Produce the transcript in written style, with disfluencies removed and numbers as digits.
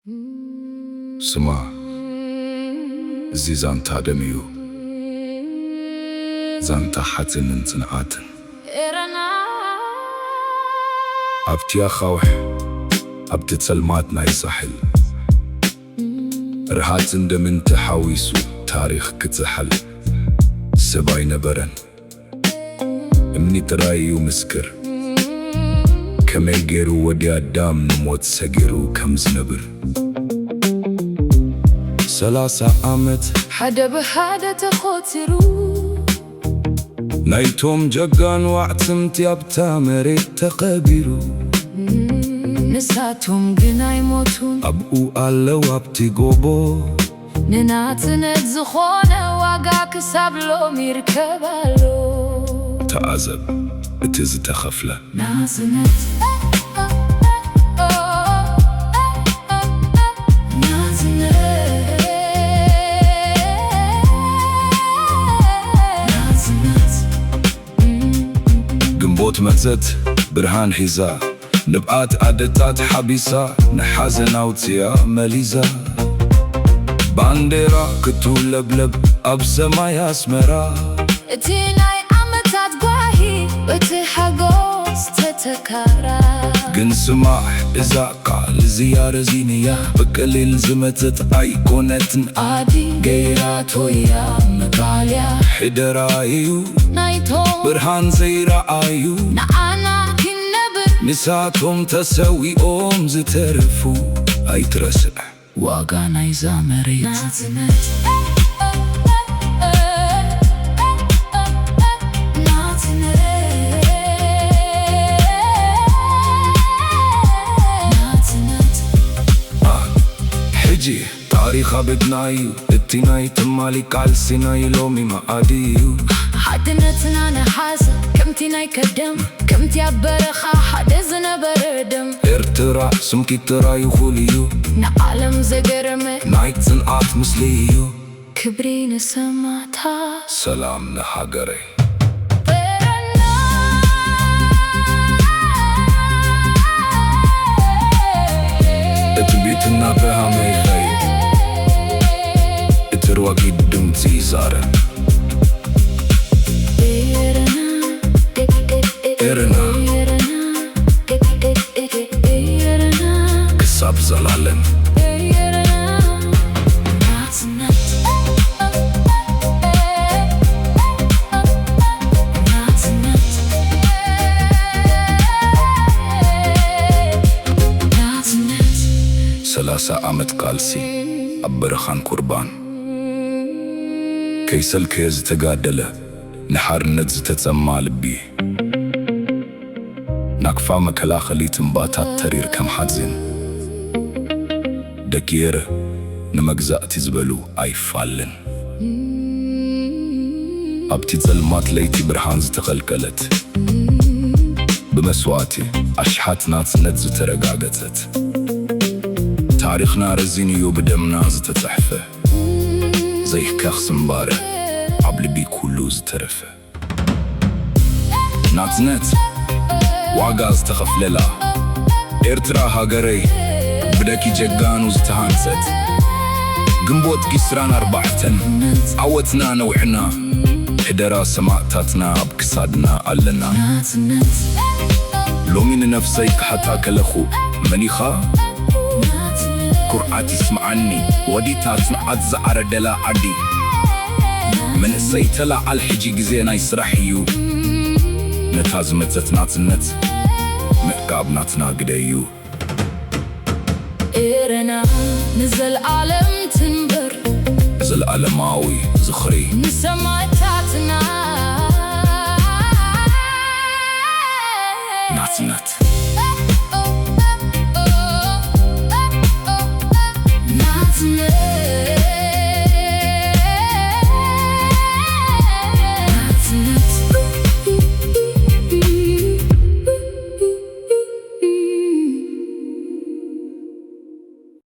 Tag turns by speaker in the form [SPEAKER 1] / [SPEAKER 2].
[SPEAKER 1] ስማ እዚ ዛንታ ደምዩ ዛንታ ሓትንን ጽንዓትን ኣብቲ ኣኻውሕ ኣብቲ ጸልማት ናይ ሳሕል ርሃትን ደምን ተሓዊሱ ታሪኽ ክጽሓል ሰብ ኣይነበረን እምኒ ጥራይ እዩ ምስክር ከመይ ገይሩ ወዲ ኣዳም ንሞት ሰጊሩ ከም ዝነብር 30 ዓመት ሓደ ብሓደ ተኾቲሩ ናይቶም ጀጋኑ ኣዕጽምቲ ኣብታ መሬት ተቐቢሩ ንሳቶም ግን ኣይሞቱን ኣብኡ ኣለዉ ኣብቲ ጎቦ ንናጽነት ዝኾነ ዋጋ ክሳብ ሎሚ ይርከብ ኣሎ ተዓዘብ እቲ ዝተኸፍለ ናጽነት ግንቦት መጽት ብርሃን ሒዛ ንብዓት ዓደታት ሓቢሳ ንሓዘን ኣውፅያ መሊዛ ባንዴራ ክትውለብለብ ኣብ ሰማይ ኣስመራ እቲ ናይ ዓመታት ጓሂ እቲ ሓጎስ ተተካራ ግን ስማዕ እዛ ቃል እዚያ ረዚንያ ብቀሊል ዝመጽት ኣይኮነትን ዓዲ ገይራቶያ መጋልያ ሕደራ እዩ ናይቶም ብርሃን ዘይረኣዩ ንዓና ክነብር ንሳቶም ተሰዊኦም ዝተርፉ ኣይትረስዕ ዋጋ ናይዛ መሬት ናጽነት ሕጂ ታሪኽ ኣብድና እዩ እቲ ናይ ትማሊ ቃልሲና ኢሎሚ መኣዲ እዩ ሓድነትና ነሓሰ ከምቲ ናይ ቀደም ከምቲ ኣብ በረኻ ሓደ ዝነበረ ደም ኤርትራ ስምኪት ጥራይ ይኹል እዩ ንዓለም ዘገረመ ናይ ጽንዓት ምስሊ እዩ ክብሪ ንሰማዕታት ሰላም ንሃገረይ እቲ ቤትና ብሃመይ ይኸይድ እቲ ርዋጊድ ድምፂ ይዛረብ ኤረና ክሳብ ዘላለም ሰላሳ ዓመት ቃልሲ ኣብ በረኻን ቁርባን ከይሰልከየ ዝተጋደለ ንሓርነት ዝተጸማ ልቢ ናክፋ መከላኸሊት እምባታት ተሪር ከም ሓዝን ደቂየረ ንመግዛእቲ ዝበሉ ኣይፋልን ኣብቲ ጸልማት ለይቲ ብርሃን ዝተኸልከለት ብመስዋዕቲ ኣሽሓት ናጽነት ዝተረጋገጸት ታሪኽና ረዚን እዩ ብደምና ዝተጻሕፈ ዘይካኽ ስምባረ ኣብ ልቢ ኩሉ ዝተረፈ ናጽነት ዋጋ ዝተኸፍለላ ኤርትራ ሃገረይ ብደቂ ጀጋኑ ዝተሃንጸት ግንቦት 24 ዓወትና ነውሕና ሕደራ ሰማዕታትና ኣብ ክሳድና ኣለና ሎሚ ንነፍሰይ ክሓታ ከለኹ መኒኻ ኩርዓት ይስምዓኒ ወዲታ ጽንዓት ዝዓረደላ ዓዲ መንእሰይ ተላዓል ሕጂ ግዜ ናይ ስራሕ እዩ ነታ ዝመጸት ናጽነት ምዕቃብ ናትና ግደ እዩ ኤረና ንዘለዓለም ትንበር ዘለዓለማዊ ዝኽሪ ንሰማዕታትና